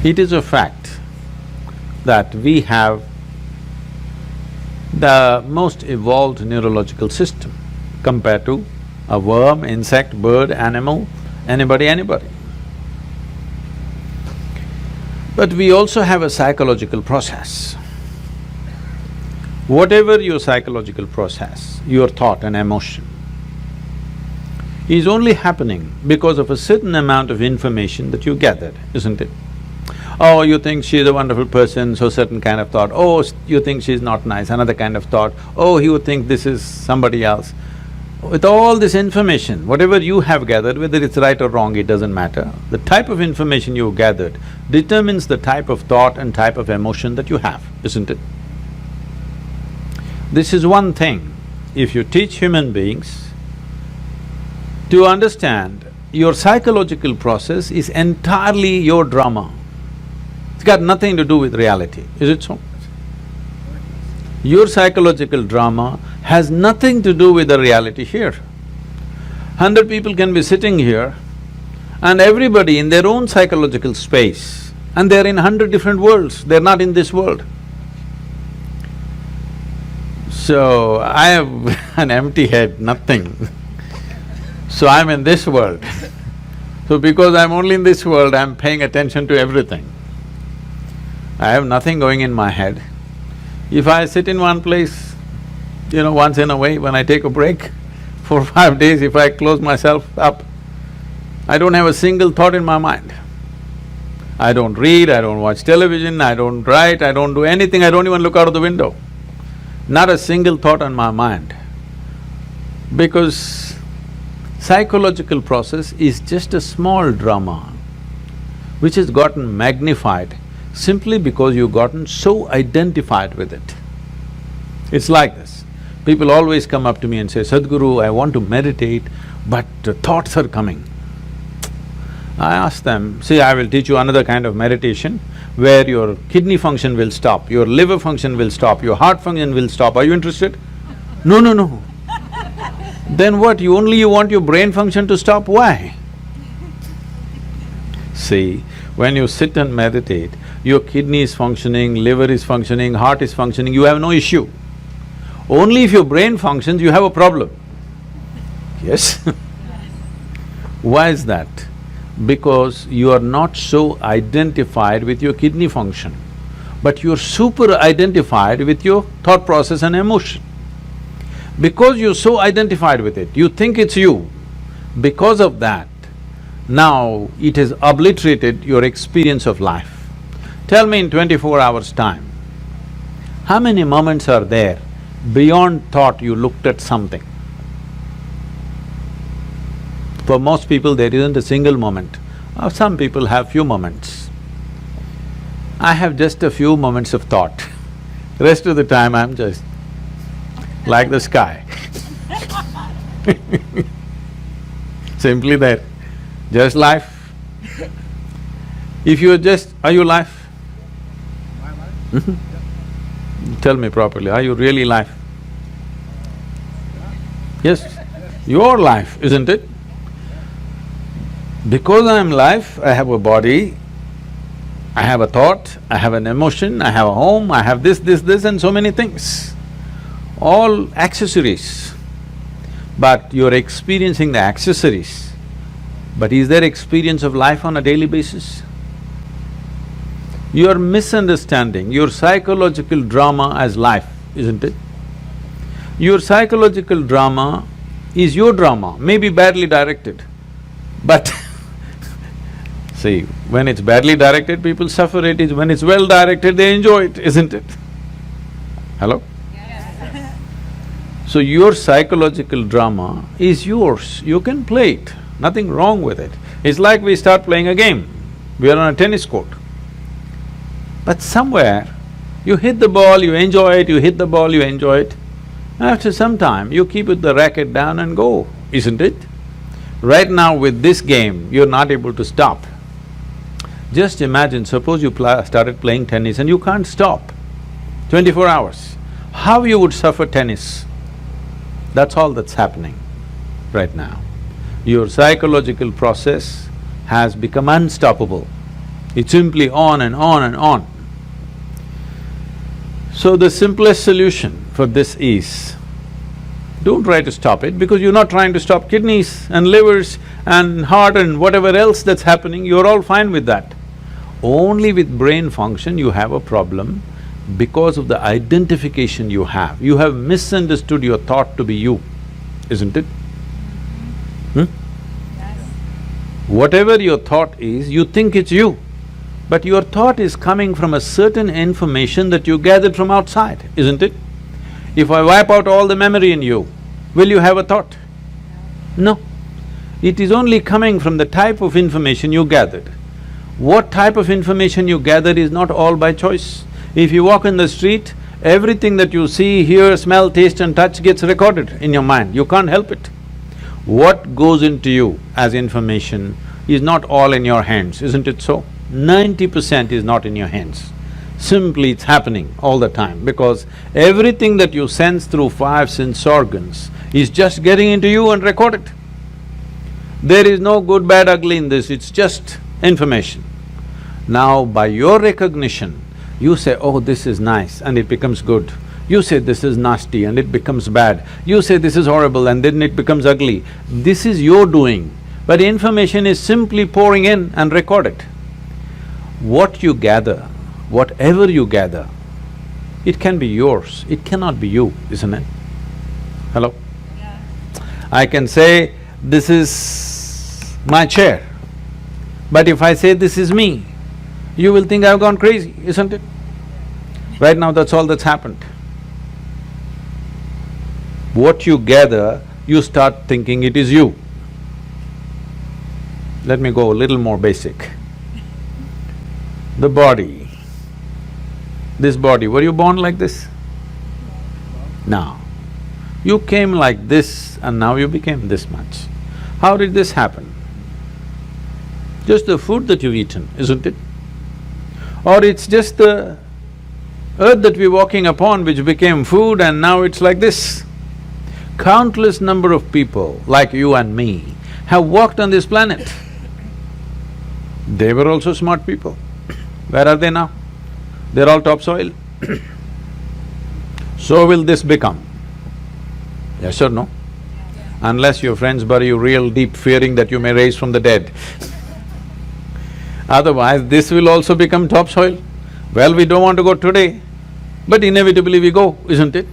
It is a fact that we have the most evolved neurological system compared to a worm, insect, bird, animal, anybody. But we also have a psychological process. Whatever your psychological process, your thought and emotion, is only happening because of a certain amount of information that you gathered, isn't it? Oh, you think she's a wonderful person, so certain kind of thought. Oh, you think she's not nice, another kind of thought. Oh, you think this is somebody else. With all this information, whatever you have gathered, whether it's right or wrong, it doesn't matter. The type of information you gathered determines the type of thought and type of emotion that you have, isn't it? This is one thing, if you teach human beings to understand your psychological process is entirely your drama. It's got nothing to do with reality, is it so? Your psychological drama has nothing to do with the reality here. 100 people can be sitting here and everybody in their own psychological space, and they're in 100 different worlds, they're not in this world. So, I have an empty head, nothing. So I'm in this world. So because I'm only in this world, I'm paying attention to everything. I have nothing going in my head. If I sit in one place, once in a way, when I take a break, 4 or 5 days, if I close myself up, I don't have a single thought in my mind. I don't read, I don't watch television, I don't write, I don't do anything, I don't even look out of the window. Not a single thought on my mind. Because psychological process is just a small drama which has gotten magnified simply because you've gotten so identified with it. It's like this. People always come up to me and say, Sadhguru, I want to meditate, but thoughts are coming. I ask them, see, I will teach you another kind of meditation where your kidney function will stop, your liver function will stop, your heart function will stop. Are you interested? No. Then what, you want your brain function to stop? Why? See, when you sit and meditate, your kidney is functioning, liver is functioning, heart is functioning, you have no issue. Only if your brain functions, you have a problem. Yes? Why is that? Because you are not so identified with your kidney function, but you're super identified with your thought process and emotion. Because you're so identified with it, you think it's you. Because of that, now it has obliterated your experience of life. Tell me in 24 hours' time, how many moments are there beyond thought you looked at something? For most people, there isn't a single moment. Some people have few moments. I have just a few moments of thought. Rest of the time, I'm just like the sky. Simply there, just life. If you are just… are you life? Tell me properly, are you really life? Yes, your life, isn't it? Because I am life, I have a body, I have a thought, I have an emotion, I have a home, I have this and so many things. All accessories. But you're experiencing the accessories. But is there experience of life on a daily basis? You're misunderstanding your psychological drama as life, isn't it? Your psychological drama is your drama, maybe badly directed, but see, when it's badly directed, people suffer it. When it's well directed, they enjoy it, isn't it? Hello? Yes. So your psychological drama is yours, you can play it, nothing wrong with it. It's like we start playing a game, we are on a tennis court. But somewhere, you hit the ball, you enjoy it, you hit the ball, you enjoy it. After some time, you keep the racket down and go, isn't it? Right now with this game, you're not able to stop. Just imagine, suppose you started playing tennis and you can't stop 24 hours. How you would suffer tennis? That's all that's happening right now. Your psychological process has become unstoppable. It's simply on and on and on. So the simplest solution for this is, don't try to stop it, because you're not trying to stop kidneys and livers and heart and whatever else that's happening, you're all fine with that. Only with brain function you have a problem because of the identification you have. You have misunderstood your thought to be you, isn't it? Yes. Whatever your thought is, you think it's you, but your thought is coming from a certain information that you gathered from outside, isn't it? If I wipe out all the memory in you, will you have a thought? No. It is only coming from the type of information you gathered. What type of information you gathered is not all by choice. If you walk in the street, everything that you see, hear, smell, taste and touch gets recorded in your mind, you can't help it. What goes into you as information is not all in your hands, isn't it so? 90% is not in your hands. Simply it's happening all the time, because everything that you sense through five sense organs is just getting into you and recorded. There is no good, bad, ugly in this, it's just information. Now, by your recognition, you say, oh, this is nice, and it becomes good. You say this is nasty and it becomes bad. You say this is horrible and then it becomes ugly. This is your doing, but information is simply pouring in and recorded. What you gather, whatever you gather, it can be yours, it cannot be you, isn't it? Hello? Yeah. I can say, this is my chair, but if I say this is me, you will think I've gone crazy, isn't it? Right now, that's all that's happened. What you gather, you start thinking it is you. Let me go a little more basic. The body, this body, were you born like this? No. You came like this and now you became this much. How did this happen? Just the food that you've eaten, isn't it? Or it's just the earth that we're walking upon which became food and now it's like this. Countless number of people like you and me have walked on this planet. They were also smart people. Where are they now? They're all topsoil. So will this become? Yes or no? Unless your friends bury you real deep, fearing that you may rise from the dead. Otherwise, this will also become topsoil. Well, we don't want to go today, but inevitably we go, isn't it?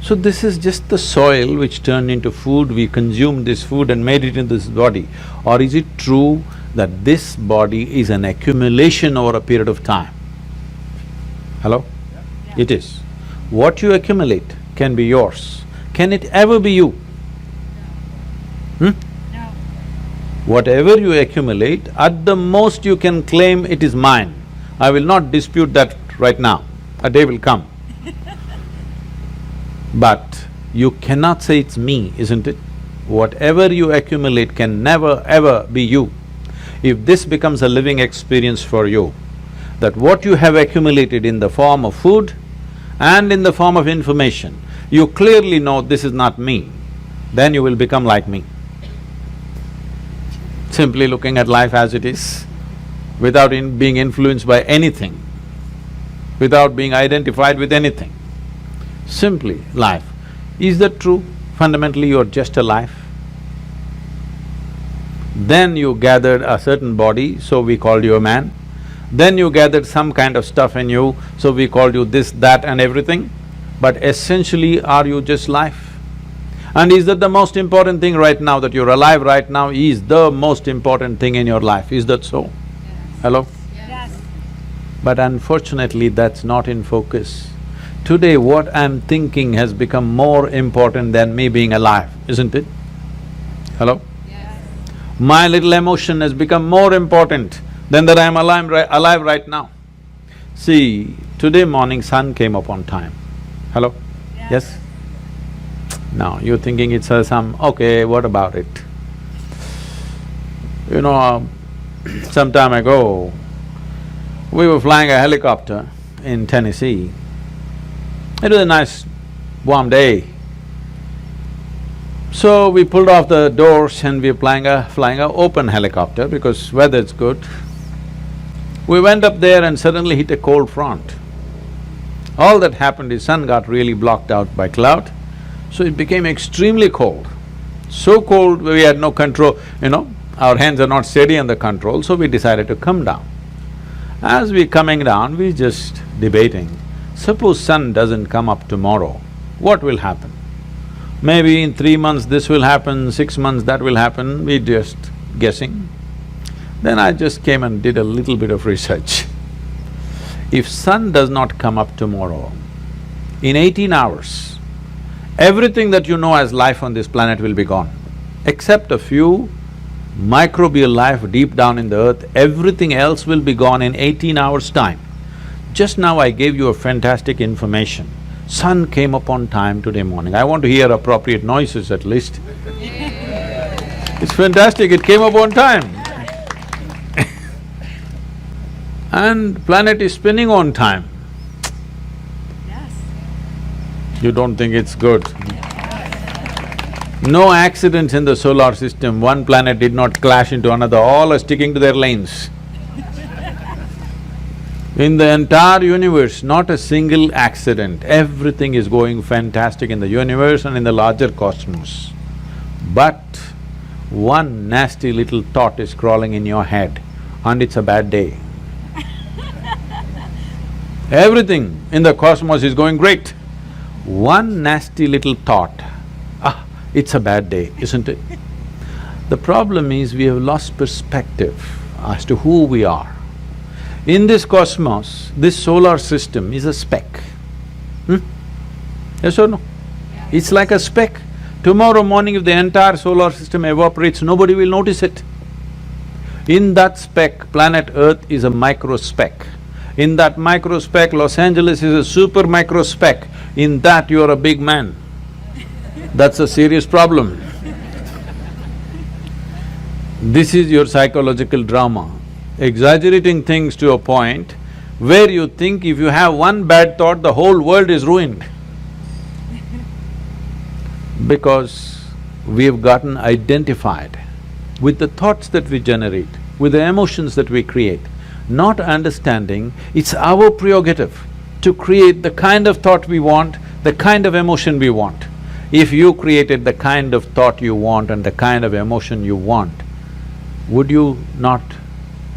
So this is just the soil which turned into food, we consumed this food and made it into this body. Or is it true that this body is an accumulation over a period of time? Hello? Yeah. It is. What you accumulate can be yours. Can it ever be you? No. Whatever you accumulate, at the most you can claim it is mine. I will not dispute that right now, a day will come. But you cannot say it's me, isn't it? Whatever you accumulate can never ever be you. If this becomes a living experience for you, that what you have accumulated in the form of food and in the form of information, you clearly know this is not me, then you will become like me. Simply looking at life as it is, without being influenced by anything, without being identified with anything. Simply life. Is that true? Fundamentally, you're just a life. Then you gathered a certain body, so we called you a man. Then you gathered some kind of stuff in you, so we called you this, that and everything. But essentially, are you just life? And is that the most important thing right now, that you're alive right now is the most important thing in your life, is that so? Yes. Hello? Yes. But unfortunately, that's not in focus. Today, what I'm thinking has become more important than me being alive, isn't it? Hello? Yes. My little emotion has become more important than that I'm alive right now. See, today morning sun came up on time. Hello? Yes? Now, you're thinking it's okay, what about it? You know, some time ago, we were flying a helicopter in Tennessee. It was a nice warm day. So we pulled off the doors and we were flying a open helicopter because weather's good. We went up there and suddenly hit a cold front. All that happened is sun got really blocked out by cloud, so it became extremely cold. So cold we had no control, our hands are not steady on the control, so we decided to come down. As we coming down, we just debating, suppose sun doesn't come up tomorrow, what will happen? Maybe in 3 months this will happen, 6 months that will happen, we just guessing. Then I just came and did a little bit of research. If sun does not come up tomorrow, in 18 hours, everything that you know as life on this planet will be gone. Except a few microbial life deep down in the earth, everything else will be gone in 18 hours' time. Just now I gave you a fantastic information. Sun came up on time today morning. I want to hear appropriate noises at least. It's fantastic, it came up on time. And planet is spinning on time. Yes. You don't think it's good? No accidents in the solar system, one planet did not clash into another, all are sticking to their lanes. In the entire universe, not a single accident, everything is going fantastic in the universe and in the larger cosmos. But one nasty little thought is crawling in your head and it's a bad day. Everything in the cosmos is going great. One nasty little thought, it's a bad day, isn't it? The problem is we have lost perspective as to who we are. In this cosmos, this solar system is a speck. Yes or no? It's like a speck. Tomorrow morning if the entire solar system evaporates, nobody will notice it. In that speck, planet Earth is a micro speck. In that micro speck, Los Angeles is a super micro speck. In that, you are a big man. That's a serious problem. This is your psychological drama, exaggerating things to a point where you think if you have one bad thought, the whole world is ruined. Because we have gotten identified with the thoughts that we generate, with the emotions that we create, not understanding it's our prerogative to create the kind of thought we want, the kind of emotion we want. If you created the kind of thought you want and the kind of emotion you want, would you not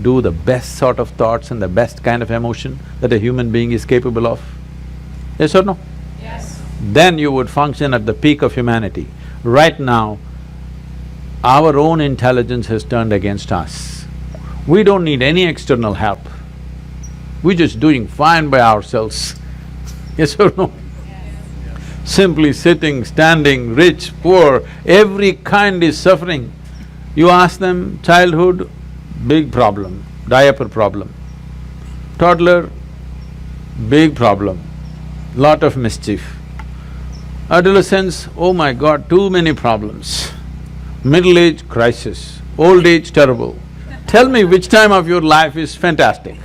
do the best sort of thoughts and the best kind of emotion that a human being is capable of? Yes or no? Yes. Then you would function at the peak of humanity. Right now, our own intelligence has turned against us. We don't need any external help. We're just doing fine by ourselves. Yes or no? Simply sitting, standing, rich, poor, every kind is suffering. You ask them, childhood, big problem, diaper problem. Toddler, big problem, lot of mischief. Adolescence, oh my God, too many problems. Middle age, crisis. Old age, terrible. Tell me which time of your life is fantastic.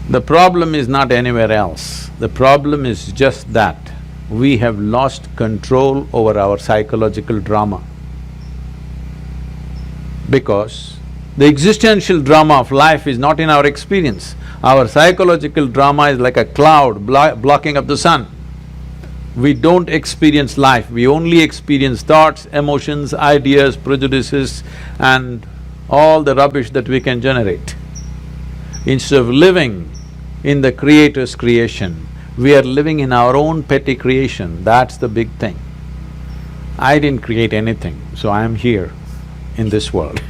The problem is not anywhere else. The problem is just that we have lost control over our psychological drama. Because the existential drama of life is not in our experience. Our psychological drama is like a cloud blocking up the sun. We don't experience life, we only experience thoughts, emotions, ideas, prejudices and all the rubbish that we can generate. Instead of living in the Creator's creation, we are living in our own petty creation, that's the big thing. I didn't create anything, so I am here in this world.